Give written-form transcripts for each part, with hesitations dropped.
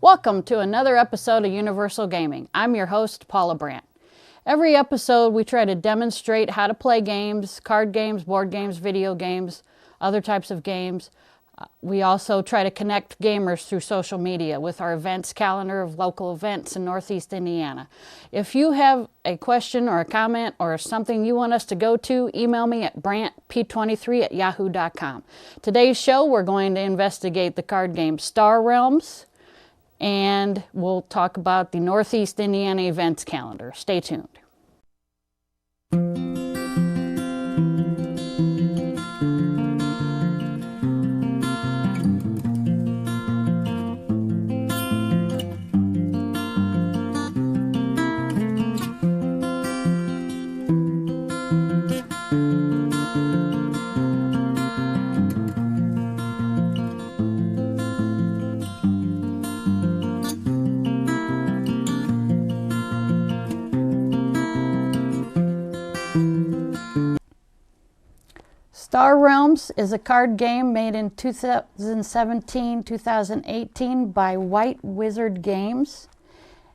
Welcome to another episode of Universal Gaming. I'm your host, Paula Brandt. Every episode we try to demonstrate how to play games, card games, board games, video games, other types of games. We also try to connect gamers through social media with our events calendar of local events in Northeast Indiana. If you have a question or a comment or something you want us to go to, email me at brandtp23@yahoo.com. Today's show, we're going to investigate the card game Star Realms, and we'll talk about the Northeast Indiana events calendar. Stay tuned. Star Realms is a card game made in 2017-2018 by White Wizard Games.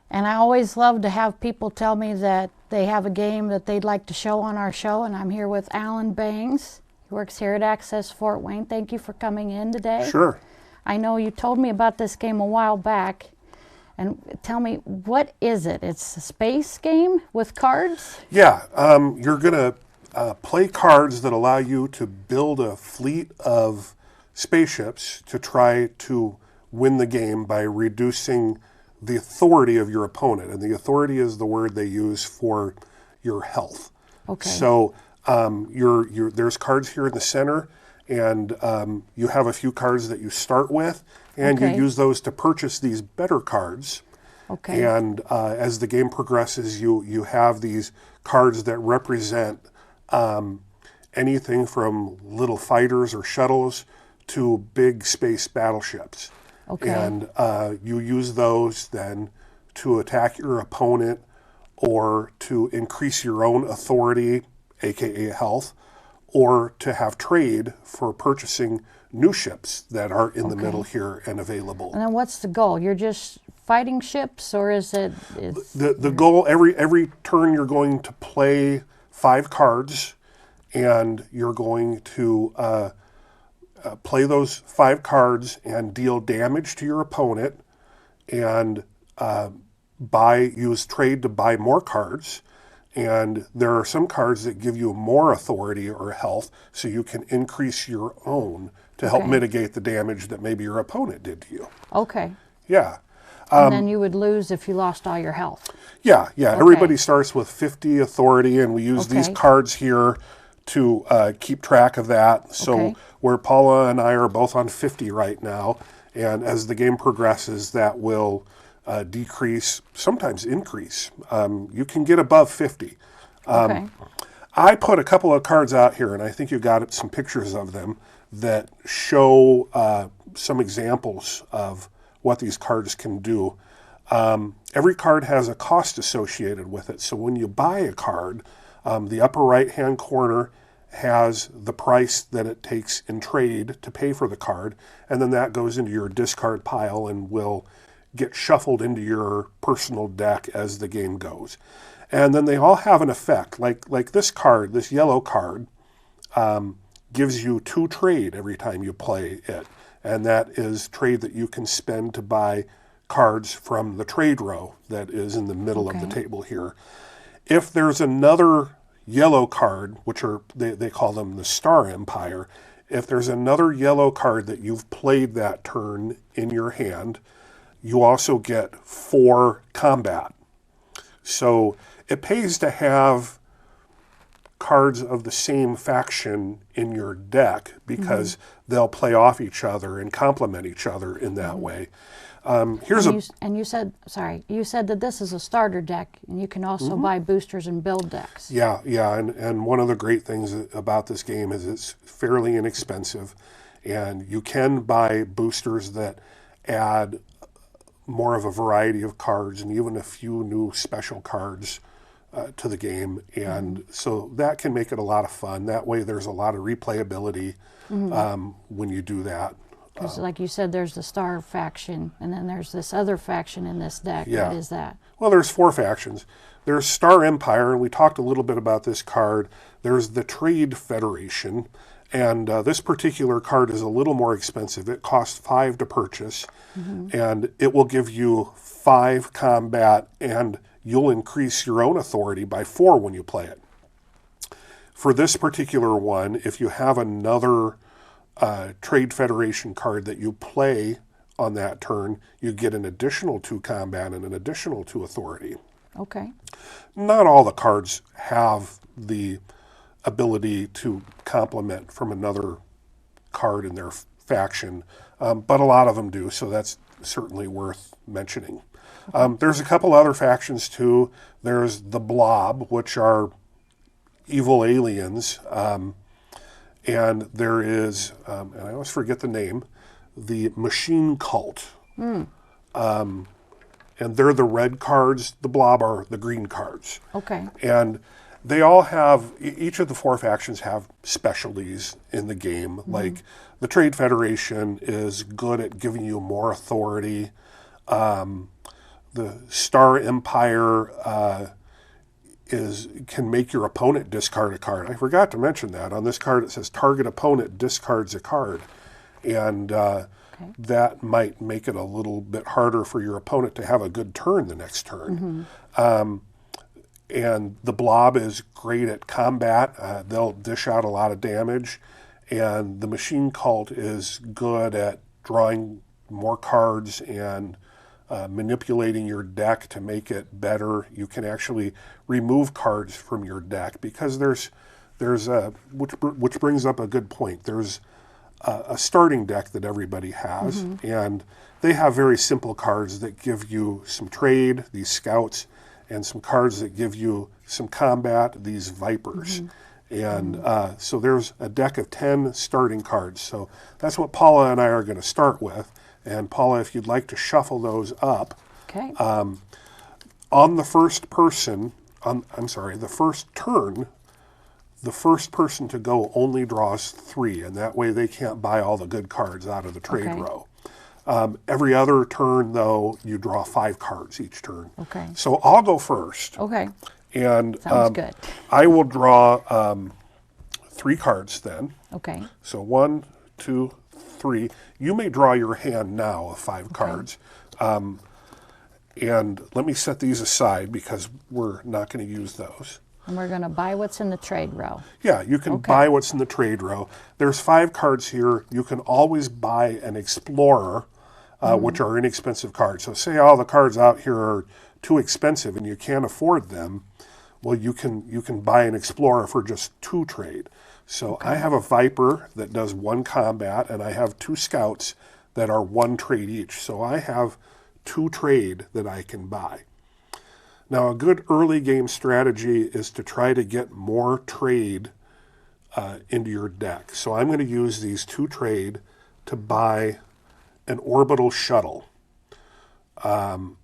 And I always love to have people tell me that they have a game that they'd like to show on our show. And I'm here with Alan Bangs. He works here at Access Fort Wayne. Thank you for coming in today. Sure. I know you told me about this game a while back. And tell me, what is it? It's a space game with cards? Yeah, you're going to play cards that allow you to build a fleet of spaceships to try to win the game by reducing the authority of your opponent. And the authority is the word they use for your health. Okay. So there's cards here in the center, and you have a few cards that you start with, and Okay. you use those to purchase these better cards. Okay. And as the game progresses, you have these cards that represent anything from little fighters or shuttles to big space battleships. Okay. And you use those then to attack your opponent or to increase your own authority, aka health, or to have trade for purchasing new ships that are in the middle here and available. And then what's the goal? You're just fighting ships, or is it? The goal, every turn you're going to play 5 cards, and you're going to play those 5 cards and deal damage to your opponent, and use trade to buy more cards. And there are some cards that give you more authority or health, so you can increase your own to help mitigate the damage that maybe your opponent did to you. Okay. Yeah. And then you would lose if you lost all your health. Yeah. Everybody starts with 50 authority, and we use these cards here to keep track of that. So where Paula and I are both on 50 right now, and as the game progresses, that will decrease, sometimes increase. You can get above 50. I put a couple of cards out here, and I think you got some pictures of them that show some examples of what these cards can do. Every card has a cost associated with it. So when you buy a card, the upper right-hand corner has the price that it takes in trade to pay for the card, and then that goes into your discard pile and will get shuffled into your personal deck as the game goes. And then they all have an effect. Like this card, this yellow card, gives you 2 trade every time you play it. And that is trade that you can spend to buy cards from the trade row that is in the middle of the table here. If there's another yellow card, which are they call them the Star Empire, if there's another yellow card that you've played that turn in your hand, you also get 4 combat. So it pays to have cards of the same faction in your deck because they'll play off each other and complement each other in that way. You said that this is a starter deck, and you can also buy boosters and build decks. Yeah, and one of the great things about this game is it's fairly inexpensive, and you can buy boosters that add more of a variety of cards and even a few new special cards to the game, and so that can make it a lot of fun. That way there's a lot of replayability when you do that. Because like you said, there's the Star faction, and then there's this other faction in this deck. Yeah. What is that? Well, there's 4 factions. There's Star Empire, and we talked a little bit about this card. There's the Trade Federation, and this particular card is a little more expensive. It costs 5 to purchase, and it will give you 5 combat, and you'll increase your own authority by 4 when you play it. For this particular one, if you have another Trade Federation card that you play on that turn, you get an additional 2 combat and an additional 2 authority. Okay. Not all the cards have the ability to complement from another card in their faction, but a lot of them do, so that's certainly worth mentioning. There's a couple other factions too. There's the Blob, which are evil aliens, and there is, and I always forget the name, the Machine Cult. And they're the red cards. The Blob are the green cards. Okay. And they all have, each of the 4 factions have specialties in the game. Like the Trade Federation is good at giving you more authority. The Star Empire can make your opponent discard a card. I forgot to mention that. On this card it says target opponent discards a card. And that might make it a little bit harder for your opponent to have a good turn the next turn. And the Blob is great at combat. They'll dish out a lot of damage. And the Machine Cult is good at drawing more cards and manipulating your deck to make it better. You can actually remove cards from your deck because which brings up a good point. There's a starting deck that everybody has, and they have very simple cards that give you some trade, these scouts, and some cards that give you some combat, these vipers. And so there's a deck of 10 starting cards. So that's what Paula and I are going to start with. And Paula, if you'd like to shuffle those up. Okay. On the first person, the first turn, the first person to go only draws 3, and that way they can't buy all the good cards out of the trade row. Every other turn, though, you draw 5 cards each turn. Okay. So I'll go first. Okay. And Sounds good. I will draw 3 cards then. Okay. So 1, 2, 3. You may draw your hand now of 5 cards. And let me set these aside because we're not going to use those. And we're going to buy what's in the trade row. Yeah, you can buy what's in the trade row. There's 5 cards here. You can always buy an Explorer, which are inexpensive cards. So say all the cards out here are too expensive and you can't afford them. Well, you can buy an Explorer for just 2 trade. So I have a Viper that does 1 combat, and I have 2 Scouts that are 1 trade each. So I have 2 trade that I can buy. Now, a good early game strategy is to try to get more trade into your deck. So I'm going to use these 2 trade to buy an orbital shuttle. And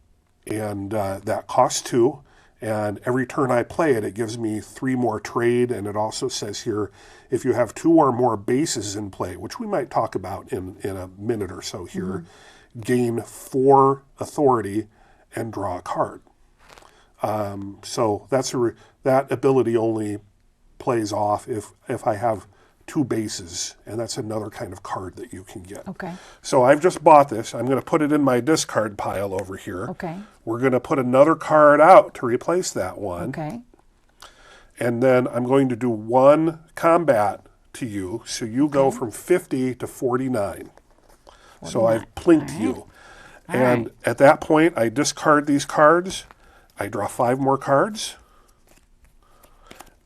that costs 2. And every turn I play it, it gives me 3 more trade. And it also says here, if you have 2 or more bases in play, which we might talk about in a minute or so here, gain 4 authority and draw a card. So that ability only plays off if I have 2 bases, and that's another kind of card that you can get. Okay. So I've just bought this. I'm going to put it in my discard pile over here. Okay. We're going to put another card out to replace that one. Okay. And then I'm going to do 1 combat to you, so you go from 50 to 49. So I've plinked you. And at that point, I discard these cards. I draw 5 more cards,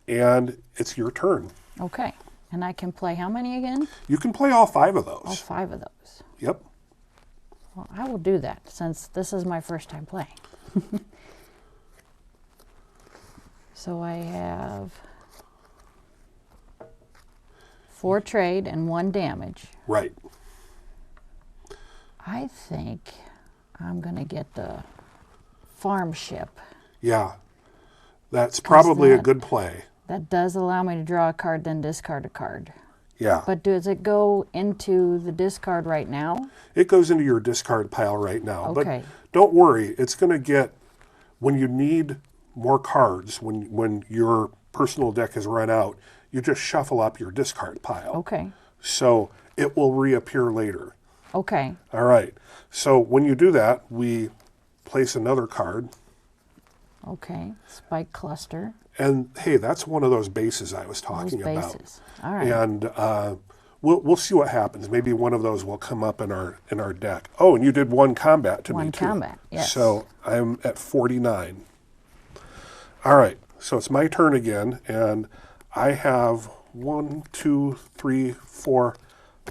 and it's your turn. Okay. And I can play how many again? You can play all 5 of those. All 5 of those. Yep. Well, I will do that since this is my first time playing. So I have 4 trade and 1 damage. Right. I think I'm going to get the farm ship. Yeah. That's probably a good play. That does allow me to draw a card, then discard a card. Yeah. But does it go into the discard right now? It goes into your discard pile right now. Okay. But don't worry, it's going to get, when you need more cards, when your personal deck has run out, you just shuffle up your discard pile. Okay. So it will reappear later. Okay. All right. So when you do that, we place another card. Okay. Spike cluster. And hey, that's one of those bases I was talking about. All right. And we'll see what happens. Maybe one of those will come up in our deck. Oh, and you did one combat to me too. One combat, yes. So I'm at 49. All right. So it's my turn again, and I have 1, 2, 3, 4,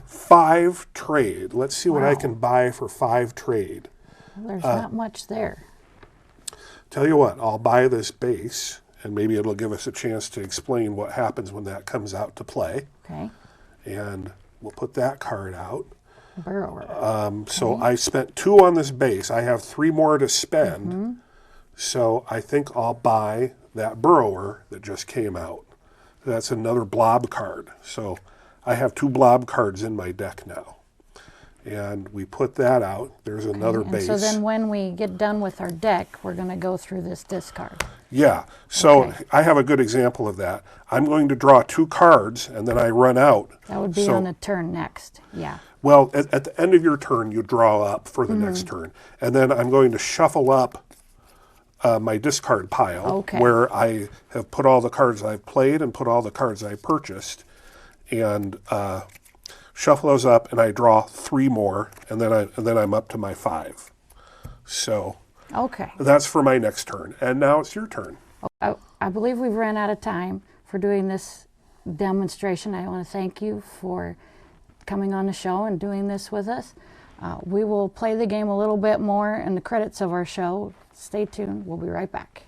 5 trade. Let's see what I can buy for 5 trade. Well, there's not much there. Tell you what, I'll buy this base, and maybe it'll give us a chance to explain what happens when that comes out to play. Okay. And we'll put that card out. Burrower. So I spent 2 on this base. I have 3 more to spend. So I think I'll buy that Burrower that just came out. That's another blob card. So I have 2 blob cards in my deck now. And we put that out. There's another base. So then when we get done with our deck, we're going to go through this discard. Yeah. So I have a good example of that. I'm going to draw 2 cards, and then I run out. That would be on the turn next. Yeah. Well, at the end of your turn, you draw up for the next turn. And then I'm going to shuffle up my discard pile where I have put all the cards I've played and put all the cards I purchased. And shuffle those up, and I draw 3 more, and then I'm up to my 5. So that's for my next turn. And now it's your turn. I believe we've ran out of time for doing this demonstration. I want to thank you for coming on the show and doing this with us. We will play the game a little bit more in the credits of our show. Stay tuned. We'll be right back.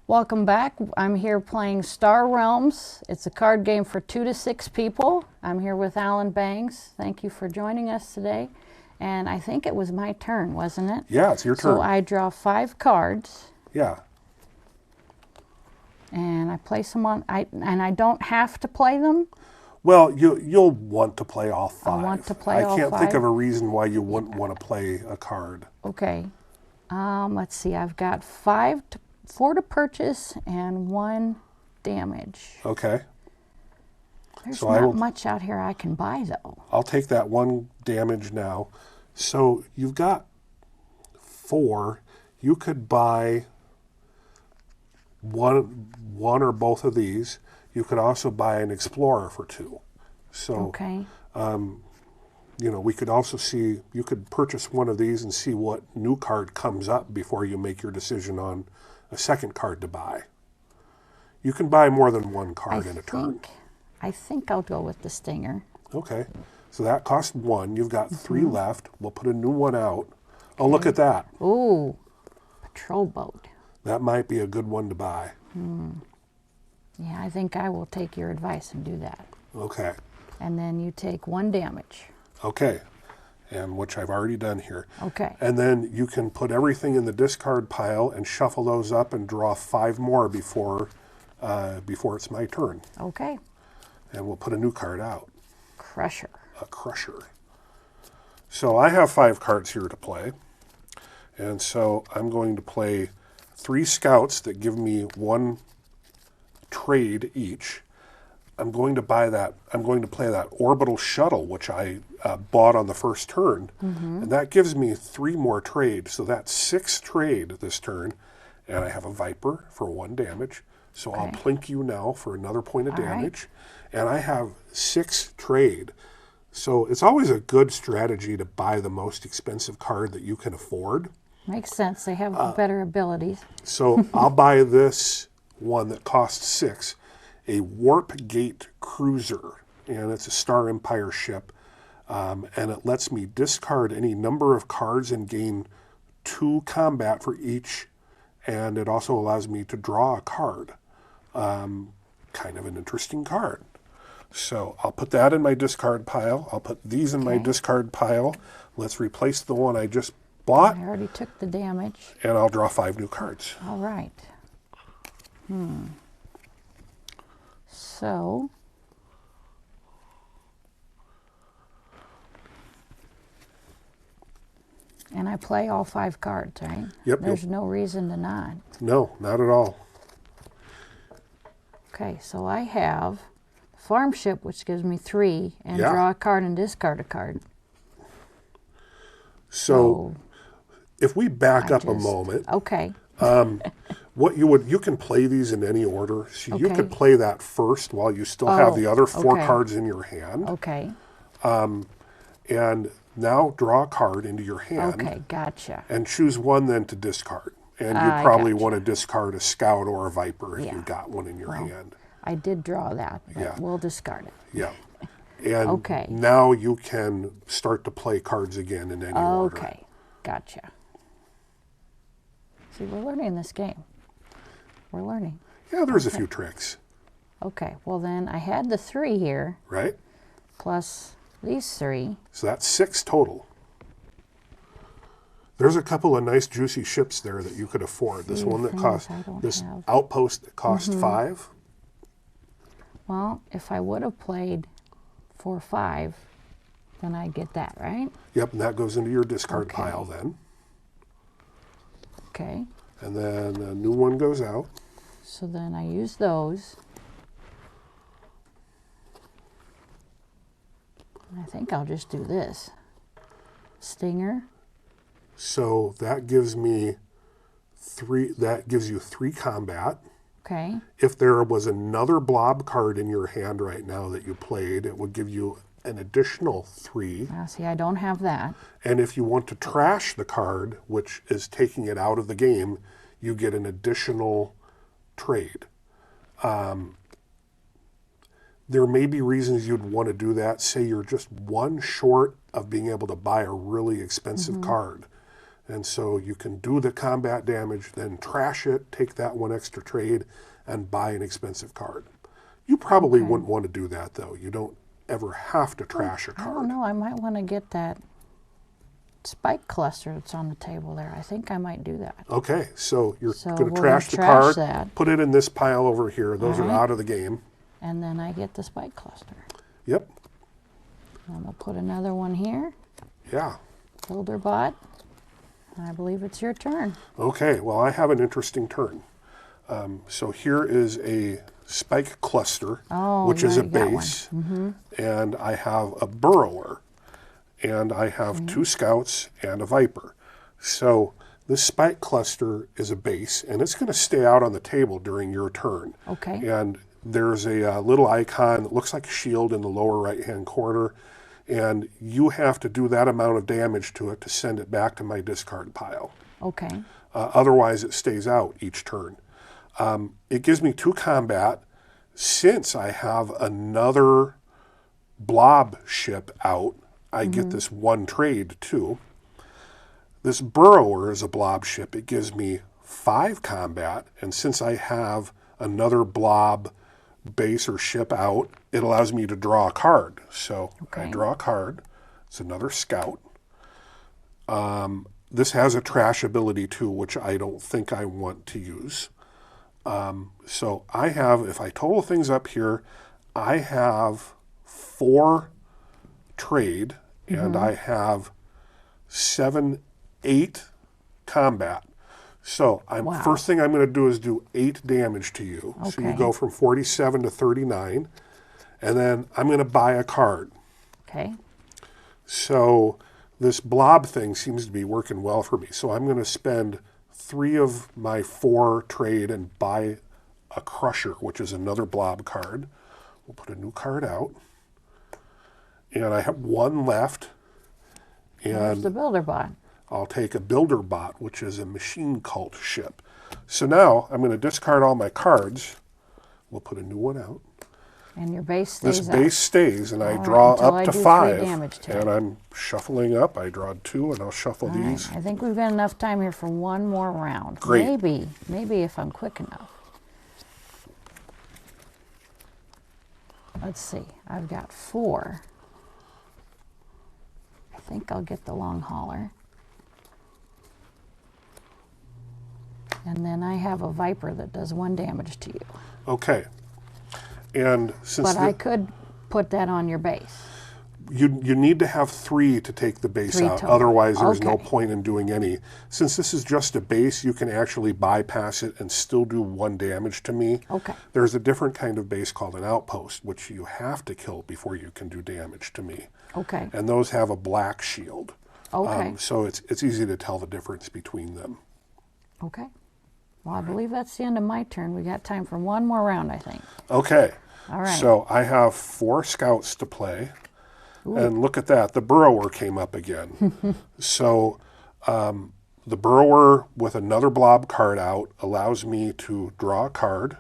Welcome back. I'm here playing Star Realms. It's a card game for 2 to 6 people. I'm here with Alan Bangs. Thank you for joining us today. And I think it was my turn, wasn't it? Yeah, it's your turn. So I draw 5 cards. Yeah. And I place them on, and I don't have to play them? Well, you'll want to play all 5. I want to play all 5. I can't think of a reason why you wouldn't want to play a card. Okay. Let's see. I've got 4 to purchase and 1 damage. Okay. There's not much out here I can buy, though. I'll take that 1 damage now. So you've got 4. You could buy one or both of these. You could also buy an Explorer for 2. So, okay. You know, we could also see, you could purchase one of these and see what new card comes up before you make your decision on a second card to buy. You can buy more than 1 card in a turn. I think I'll go with the Stinger. Okay. So that cost 1. You've got 3 left. We'll put a new one out. Oh, look at that. Ooh, patrol boat. That might be a good one to buy. Yeah, I think I will take your advice and do that. Okay. And then you take 1 damage. Okay. And which I've already done here. Okay. And then you can put everything in the discard pile and shuffle those up and draw 5 more before it's my turn. Okay. And we'll put a new card out. Crusher. A crusher. So I have 5 cards here to play. And so I'm going to play 3 scouts that give me 1 trade each. I'm going to play that orbital shuttle, which I bought on the first turn. And that gives me 3 more trade. So that's 6 trade this turn. And I have a Viper for 1 damage. So I'll plink you now for another point of damage. Right. And I have 6 trade. So it's always a good strategy to buy the most expensive card that you can afford. Makes sense. They have better abilities. So I'll buy this one that costs 6, a Warp Gate Cruiser. And it's a Star Empire ship. And it lets me discard any number of cards and gain 2 combat for each. And it also allows me to draw a card. Kind of an interesting card. So I'll put that in my discard pile. I'll put these in my discard pile. Let's replace the one I just bought. I already took the damage. And I'll draw 5 new cards. All right. So and I play all 5 cards, right? Yep. There's no reason to not. No, not at all. Okay, so I have Farm Ship, which gives me 3, and draw a card and discard a card. So if we back up a moment. Okay. You can play these in any order. So you could play that first while you still have the other 4 cards in your hand. Okay. And now draw a card into your hand. Okay, gotcha. And choose one then to discard. And you probably want to discard a Scout or a Viper if you've got one in your hand. I did draw that, but we'll discard it. Yeah. And now you can start to play cards again in any order. Okay, gotcha. See, we're learning this game. We're learning. Yeah, there's a few tricks. Okay, well then I had the 3 here. Right. Plus these 3. So that's 6 total. There's a couple of nice juicy ships there that you could afford. This one that costs, this outpost that cost 5. Well, if I would have played for 5, then I'd get that, right? Yep, and that goes into your discard pile then. Okay. And then a new one goes out. So then I use those. I think I'll just do this. Stinger. So that gives me 3, that gives you 3 combat. Okay. If there was another blob card in your hand right now that you played, it would give you an additional 3. See, I don't have that. And if you want to trash the card, which is taking it out of the game, you get an additional trade. There may be reasons you'd want to do that. Say you're just 1 short of being able to buy a really expensive card. And so you can do the combat damage, then trash it, take that one extra trade, and buy an expensive card. You probably wouldn't want to do that, though. You don't ever have to trash a card. I don't know. I might want to get that spike cluster that's on the table there. I think I might do that. Okay, so you're going to we're trash the gonna trash card, that. put it in this pile over here. Those are out of the game. And then I get the spike cluster. Yep. And we'll put another one here. Yeah. Builder bot. I believe it's your turn. Okay, well, I have an interesting turn. So here is a spike cluster, which is a base, and I have a burrower, and I have 2 scouts and a viper. So this spike cluster is a base, and it's going to stay out on the table during your turn. Okay. And there's a little icon that looks like a shield in the lower right-hand corner, and you have to do that amount of damage to it to send it back to my discard pile. Okay. Otherwise, it stays out each turn. It gives me 2 combat. Since I have another blob ship out, I get this 1 trade too. This burrower is a blob ship. It gives me 5 combat, and since I have another blob base or ship out, it allows me to draw a card. So I draw a card. It's another scout. This has a trash ability too, which I don't think I want to use. So I have, if I total things up here, I have 4 trade, and I have 8 combat. So first thing I'm going to do is do 8 damage to you. So you go from 47 to 39, and then I'm going to buy a card. Okay. So this blob thing seems to be working well for me. So I'm going to spend 3 of my 4 trade and buy a crusher, which is another blob card. We'll put a new card out. And I have 1 left. And there's the builder bot. I'll take a builder bot, which is a machine cult ship. So now I'm going to discard all my cards. We'll put a new one out. And your base stays This base stays, and I draw up to 5. And I'm shuffling up. I draw 2, and I'll shuffle these. I think we've got enough time here for 1 more round. Great. Maybe if I'm quick enough. Let's see. I've got 4. I think I'll get the long hauler. And then I have a viper that does 1 damage to you. Okay. And since I could put that on your base. You need to have 3 to take the base out. Total. Otherwise, there's no point in doing any. Since this is just a base, you can actually bypass it and still do 1 damage to me. Okay. There's a different kind of base called an outpost, which you have to kill before you can do damage to me. Okay. And those have a black shield. Okay. So it's easy to tell the difference between them. Okay. Well, I believe that's the end of my turn. We got time for 1 more round, I think. Okay. All right. So I have 4 scouts to play. Ooh. And look at that. The burrower came up again. So the burrower with another blob card out allows me to draw a card.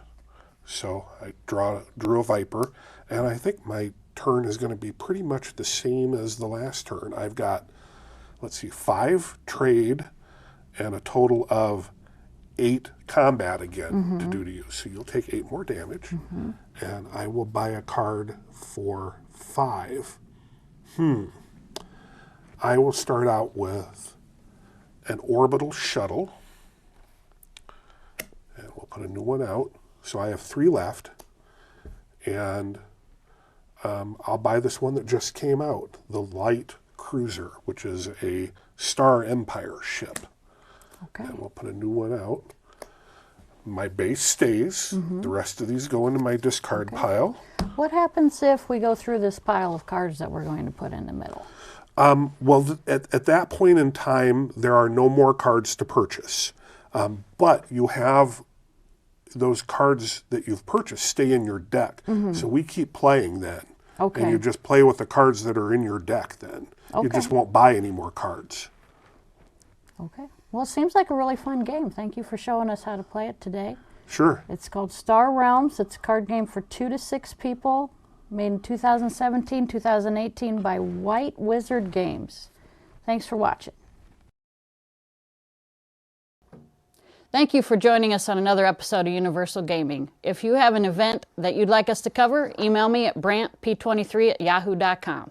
So I drew a viper. And I think my turn is going to be pretty much the same as the last turn. I've got, let's see, 5 trade and a total of 8 combat again to do to you. So you'll take 8 more damage. And I will buy a card for 5. I will start out with an orbital shuttle. And we'll put a new one out. So I have 3 left. And I'll buy this one that just came out, the light cruiser, which is a Star Empire ship. Okay. And we'll put a new one out. My base stays. The rest of these go into my discard pile. What happens if we go through this pile of cards that we're going to put in the middle? Well, at that point in time, there are no more cards to purchase. But you have those cards that you've purchased stay in your deck. So we keep playing then. Okay. And you just play with the cards that are in your deck then. You just won't buy any more cards. Okay. Well, it seems like a really fun game. Thank you for showing us how to play it today. Sure. It's called Star Realms. It's a card game for 2 to 6 people, made in 2017, 2018 by White Wizard Games. Thanks for watching. Thank you for joining us on another episode of Universal Gaming. If you have an event that you'd like us to cover, email me at brantp23@yahoo.com.